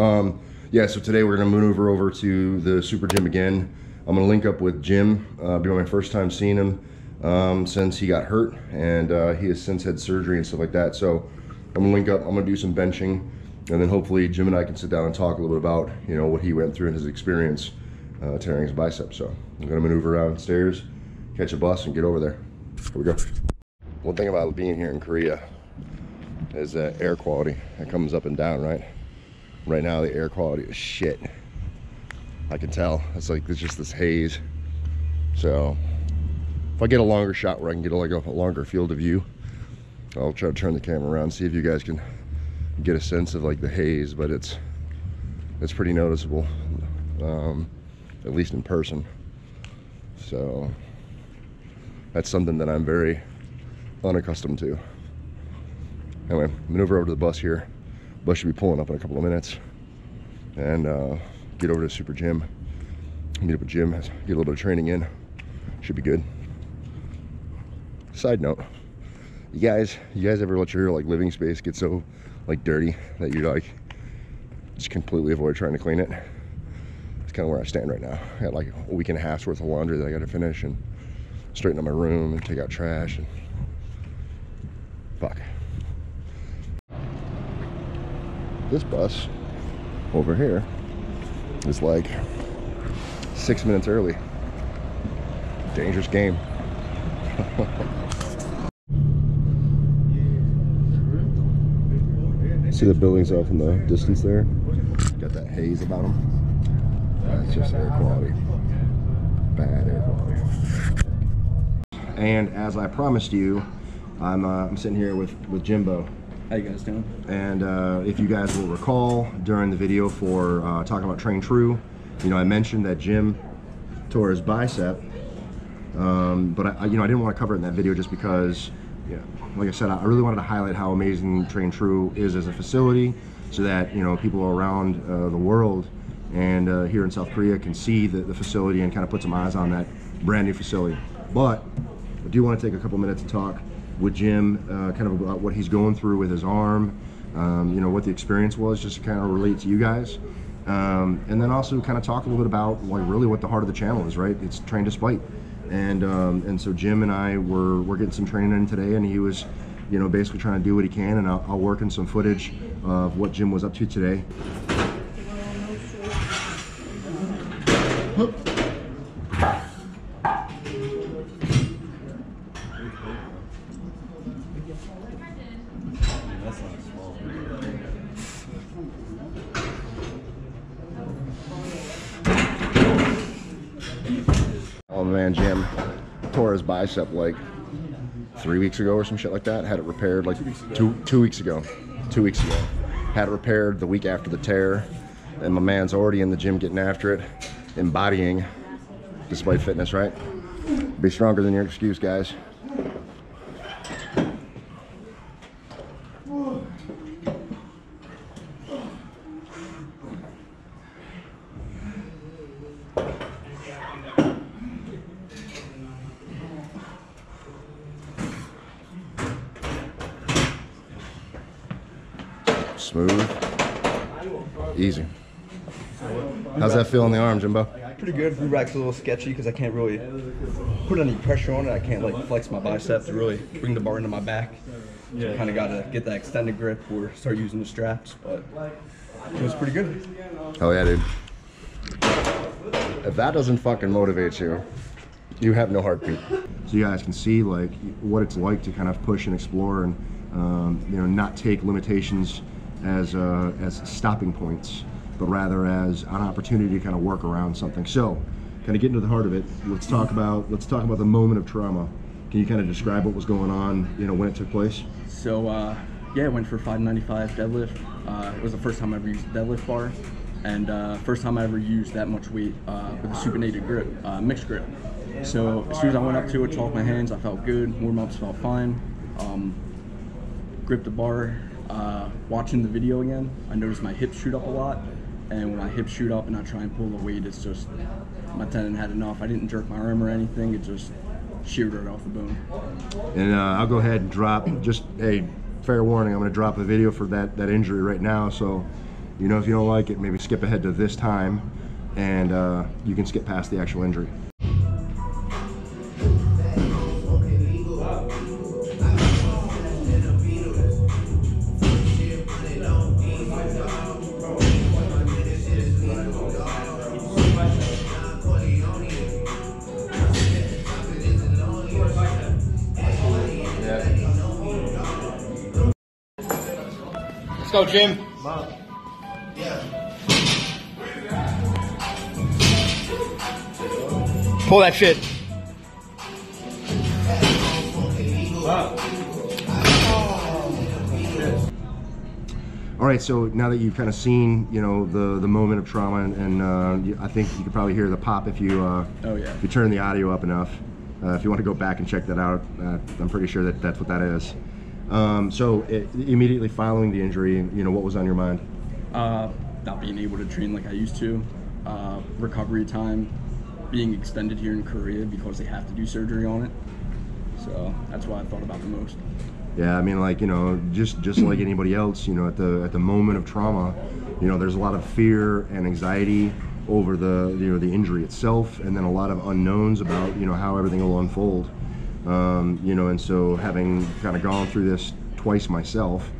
Yeah, so today we're gonna maneuver over to the super gym again. I'm gonna link up with Jim. Be my first time seeing him since he got hurt, and he has since had surgery and stuff like that. So I'm gonna link up, I'm gonna do some benching, and then hopefully Jim and I can sit down and talk a little bit about, you know, what he went through in his experience tearing his bicep. So I'm gonna maneuver downstairs, catch a bus, and get over there. Here we go. One thing about being here in Korea is air quality. It comes up and down, right? Right now the air quality is shit. I can tell. It's like there's just this haze. So if I get a longer shot where I can get a longer field of view, I'll try to turn the camera around, see if you guys can get a sense of like the haze, but it's pretty noticeable, at least in person. So that's something that I'm very unaccustomed to. Anyway, maneuver over to the bus here. Bus should be pulling up in a couple of minutes, and get over to the super gym, meet up with Jim, get a little bit of training in. Should be good. Side note, you guys ever let your like living space get so like dirty that you like just completely avoid trying to clean it? It's kind of where I stand right now. I got like a week and a half's worth of laundry that I got to finish and straighten up my room and take out trash and fuck. This bus over here is like 6 minutes early. Dangerous game. See the buildings off in the distance there? Got that haze about them. That's just air quality. Bad air quality. And as I promised you, I'm sitting here with Jimbo. How you guys doing? And if you guys will recall, during the video for talking about TrainTrue, you know, I mentioned that Jim tore his bicep, but I didn't want to cover it in that video just because, yeah, like I said, I really wanted to highlight how amazing TrainTrue is as a facility, so that, you know, people around the world and here in South Korea can see the facility and kind of put some eyes on that brand new facility. But I do want to take a couple minutes to talk with Jim, kind of about what he's going through with his arm, you know, what the experience was, just to kind of relate to you guys, and then also kind of talk a little bit about like really what the heart of the channel is, right? It's train despite, and so Jim and I we're getting some training in today, and he was, you know, basically trying to do what he can, and I'll work in some footage of what Jim was up to today. Oh man, Jim tore his bicep like 3 weeks ago or some shit like that. Had it repaired like 2 weeks ago. 2 weeks ago. Had it repaired the week after the tear. And my man's already in the gym getting after it, embodying Despite Fitness, right? Be stronger than your excuse, guys. Smooth, easy. How's that feel in the arm, Jimbo? Pretty good. Blue rack's a little sketchy because I can't really put any pressure on it. I can't like flex my bicep to really bring the bar into my back. So I kind of got to get that extended grip or start using the straps, but it was pretty good. Oh yeah, dude. If that doesn't fucking motivate you, you have no heartbeat. So you guys can see like what it's like to kind of push and explore, and you know, not take limitations as stopping points, but rather as an opportunity to kind of work around something. So, kind of get into the heart of it. Let's talk about the moment of trauma. Can you kind of describe what was going on, you know, when it took place? So, yeah, I went for 595 deadlift. It was the first time I ever used a deadlift bar, and first time I ever used that much weight with a supinated grip, mixed grip. So as soon as I went up to it, off my hands, I felt good. Warm-ups felt fine. Gripped the bar. Watching the video again, I noticed my hips shoot up a lot, and when my hips shoot up and I try and pull the weight, it's just, my tendon had enough. I didn't jerk my arm or anything, it just sheared right off the bone. And I'll go ahead and drop, just a fair warning, I'm going to drop a video for that injury right now, so You know, if you don't like it, maybe skip ahead to this time, and you can skip past the actual injury. Let's go, Jim. Pull that shit. All right, so now that you've kind of seen, you know, the moment of trauma, and I think you could probably hear the pop if you if you turn the audio up enough. If you want to go back and check that out, I'm pretty sure that that's what that is. So immediately following the injury, you know, what was on your mind? Not being able to train like I used to, recovery time being extended here in Korea because they have to do surgery on it. So that's what I thought about the most. Yeah, I mean, like, you know, just like anybody else, you know, at the moment of trauma, you know, there's a lot of fear and anxiety over the injury itself, and then a lot of unknowns about, you know, how everything will unfold. You know, and so having kind of gone through this twice myself,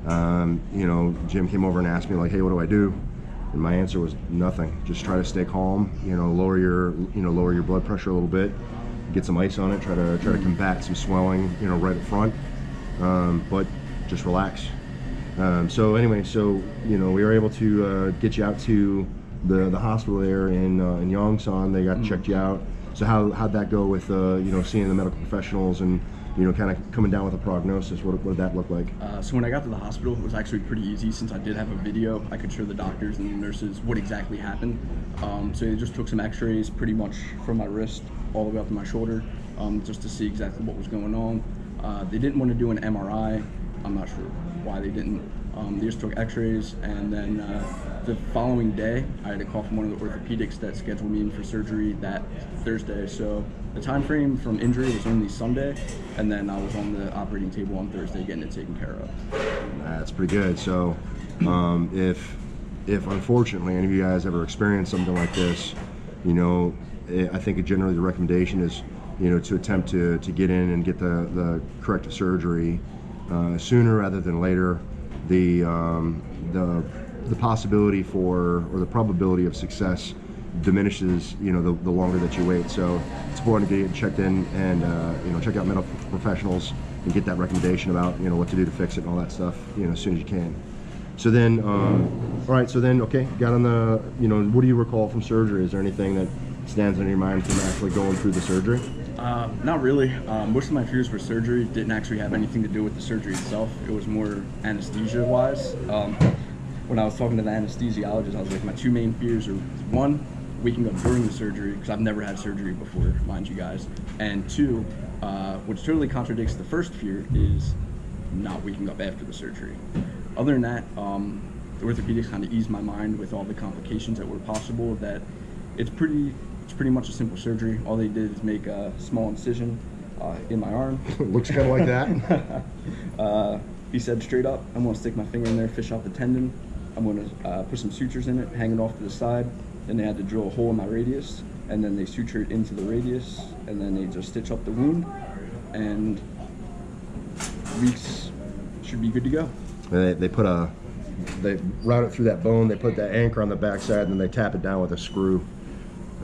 you know, Jim came over and asked me, like, hey, what do I do? And my answer was nothing. Just try to stay calm, you know, lower your blood pressure a little bit, get some ice on it, try to combat some swelling, you know, right up front, but just relax. So anyway, so, you know, we were able to get you out to the hospital there in Yongsan. They got checked you out. So how'd that go with you know, seeing the medical professionals and, you know, kind of coming down with a prognosis? What did that look like? So when I got to the hospital, it was actually pretty easy since I did have a video. I could show the doctors and the nurses what exactly happened. So they just took some x-rays pretty much from my wrist all the way up to my shoulder, just to see exactly what was going on. They didn't want to do an MRI. I'm not sure why they didn't. They just took x-rays, and then the following day I had a call from one of the orthopedics that scheduled me in for surgery that Thursday. So the time frame from injury was only Sunday, and then I was on the operating table on Thursday getting it taken care of. That's pretty good. So if unfortunately any of you guys ever experience something like this, you know, I think generally the recommendation is, you know, to attempt to get in and get the corrective surgery sooner rather than later. The possibility for, or the probability of success diminishes, you know, the longer that you wait. So it's important to get checked in and you know, check out medical professionals and get that recommendation about, you know, what to do to fix it and all that stuff, you know, as soon as you can. So then all right, so then, okay, got on the, you know, what do you recall from surgery? Is there anything that stands in your mind from actually going through the surgery? Not really. Most of my fears for surgery didn't actually have anything to do with the surgery itself. It was more anesthesia-wise. When I was talking to the anesthesiologist, I was like, my two main fears are, one, waking up during the surgery, because I've never had surgery before, mind you guys, and two, which totally contradicts the first fear, is not waking up after the surgery. Other than that, the orthopedics kind of eased my mind with all the complications that were possible, that it's pretty much a simple surgery. All they did is make a small incision in my arm. Looks kind of like that. He said straight up, I'm going to stick my finger in there, fish out the tendon. I'm going to put some sutures in it, hang it off to the side. Then they had to drill a hole in my radius, and then they suture it into the radius, and then they just stitch up the wound, and weeks should be good to go. They route it through that bone, they put that anchor on the backside, and then they tap it down with a screw.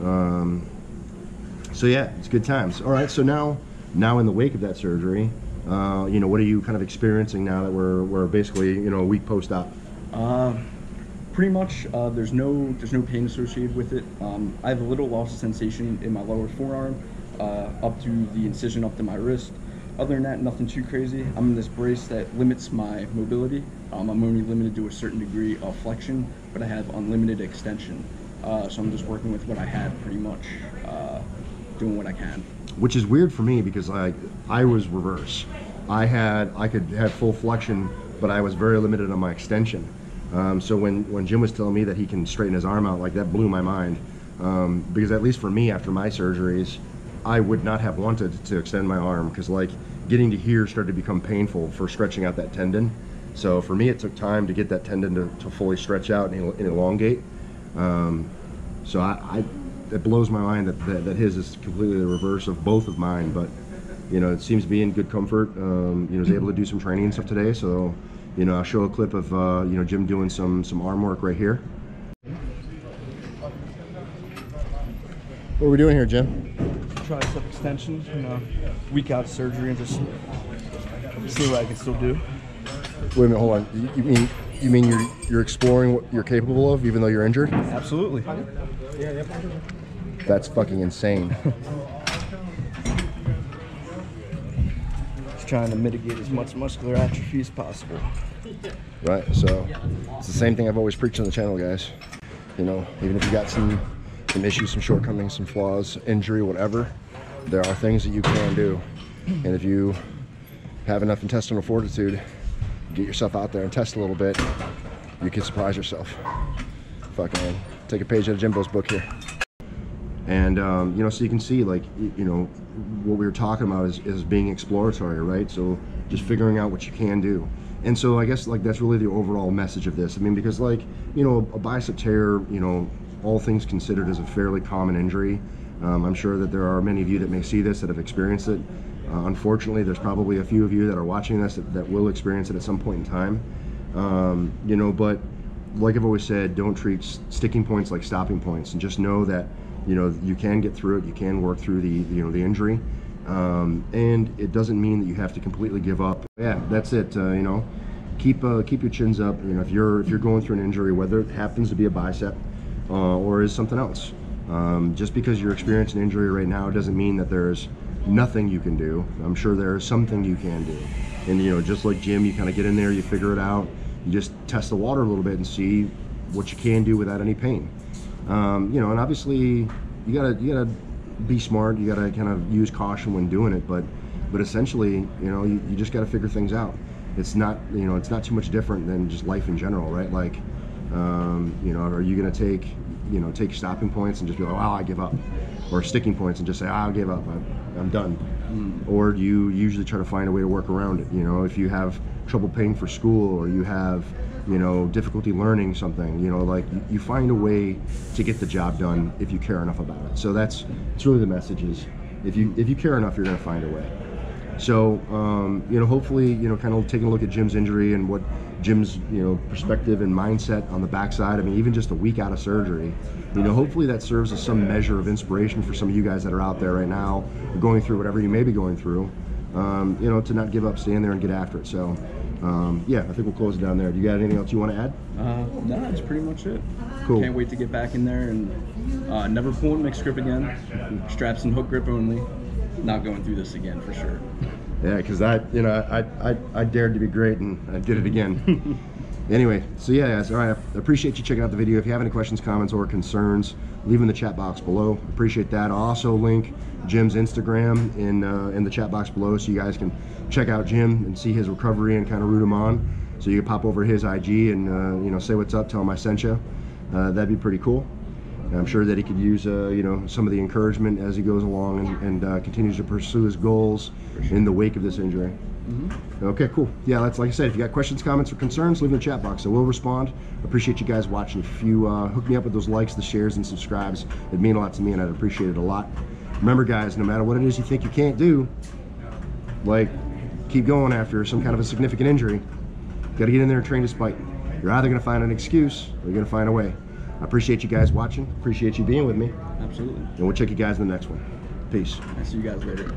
So yeah, it's good times. All right, so now in the wake of that surgery, you know, what are you kind of experiencing now that we're basically, you know, a week post-op? Pretty much, there's no pain associated with it. I have a little loss of sensation in my lower forearm, up to the incision up to my wrist. Other than that, nothing too crazy. I'm in this brace that limits my mobility. I'm only limited to a certain degree of flexion, but I have unlimited extension. So I'm just working with what I had, pretty much, doing what I can. Which is weird for me because I was reverse. I could have full flexion, but I was very limited on my extension. So when Jim was telling me that he can straighten his arm out, like, that blew my mind. Because at least for me, after my surgeries, I would not have wanted to extend my arm, because like getting to here started to become painful for stretching out that tendon. So for me, it took time to get that tendon to fully stretch out and elongate. So it blows my mind that his is completely the reverse of both of mine. But you know, it seems to be in good comfort. You know, was able to do some training and stuff today. So you know, I'll show a clip of you know, Jim doing some arm work right here. What are we doing here, Jim? Tricep extension, you know, week out of surgery, and just see what I can still do. Wait a minute, hold on. You mean you're exploring what you're capable of, even though you're injured? Absolutely. That's fucking insane. Just trying to mitigate as much muscular atrophy as possible. Right. So it's the same thing I've always preached on the channel, guys. You know, even if you got some issues, some shortcomings, some flaws, injury, whatever, there are things that you can do. And if you have enough intestinal fortitude, get yourself out there and test a little bit, you can surprise yourself. Fucking take a page out of Jimbo's book here. And you know, so you can see, like, you know, what we were talking about is being exploratory, right? So just figuring out what you can do. And so I guess, like, that's really the overall message of this. I mean, because, like, you know, a bicep tear, you know, all things considered, is a fairly common injury. I'm sure that there are many of you that may see this that have experienced it. Unfortunately, there's probably a few of you that are watching this that will experience it at some point in time. You know, but like I've always said, don't treat sticking points like stopping points, and just know that, you know, you can get through it, you can work through the injury, and it doesn't mean that you have to completely give up. Yeah, that's it. You know, keep your chins up. You know, if you're going through an injury, whether it happens to be a bicep or is something else, just because you're experiencing an injury right now doesn't mean that there's nothing you can do. I'm sure there is something you can do. And you know, just like Jim, you kind of get in there, you figure it out, you just test the water a little bit and see what you can do without any pain. You know, and obviously you gotta be smart, you gotta kind of use caution when doing it, but essentially, you know, you just gotta figure things out. It's not, you know, it's not too much different than just life in general, right? Like, you know, are you gonna take stopping points and just be like, oh, I give up, or sticking points and just say, oh, I'll give up, I'm done? Or do you usually try to find a way to work around it? You know, if you have trouble paying for school, or you have, you know, difficulty learning something, you know, like, you find a way to get the job done if you care enough about it. So it's really the message is, if you care enough, you're gonna find a way. So you know, hopefully, you know, kind of taking a look at Jim's injury and what Jim's, you know, perspective and mindset on the backside. I mean, even just a week out of surgery, you know, hopefully that serves as some measure of inspiration for some of you guys that are out there right now, going through whatever you may be going through, you know, to not give up, stay in there and get after it. So yeah, I think we'll close it down there. Do you got anything else you want to add? No, that's pretty much it. Cool. Can't wait to get back in there and never pull a mixed grip again. Straps and hook grip only. Not going through this again for sure. Yeah, because you know, I dared to be great and I did it again. Anyway, so yeah, guys, all right, I appreciate you checking out the video. If you have any questions, comments, or concerns, leave them in the chat box below. Appreciate that. I'll also link Jim's Instagram in the chat box below, so you guys can check out Jim and see his recovery and kind of root him on. So you can pop over his IG and you know, say what's up, tell him I sent you. That'd be pretty cool. And I'm sure that he could use you know, some of the encouragement as he goes along and continues to pursue his goals in the wake of this injury. Okay, cool. Yeah, that's, like I said, if you got questions, comments, or concerns, leave in the chat box. I will respond. Appreciate you guys watching. If you hook me up with those likes, the shares, and subscribes, it'd mean a lot to me, and I'd appreciate it a lot. Remember, guys, no matter what it is you think you can't do, like, keep going after some kind of a significant injury. You got to get in there and train despite. You're either going to find an excuse or you're going to find a way. I appreciate you guys watching. Appreciate you being with me. Absolutely. And we'll check you guys in the next one. Peace. I'll see you guys later.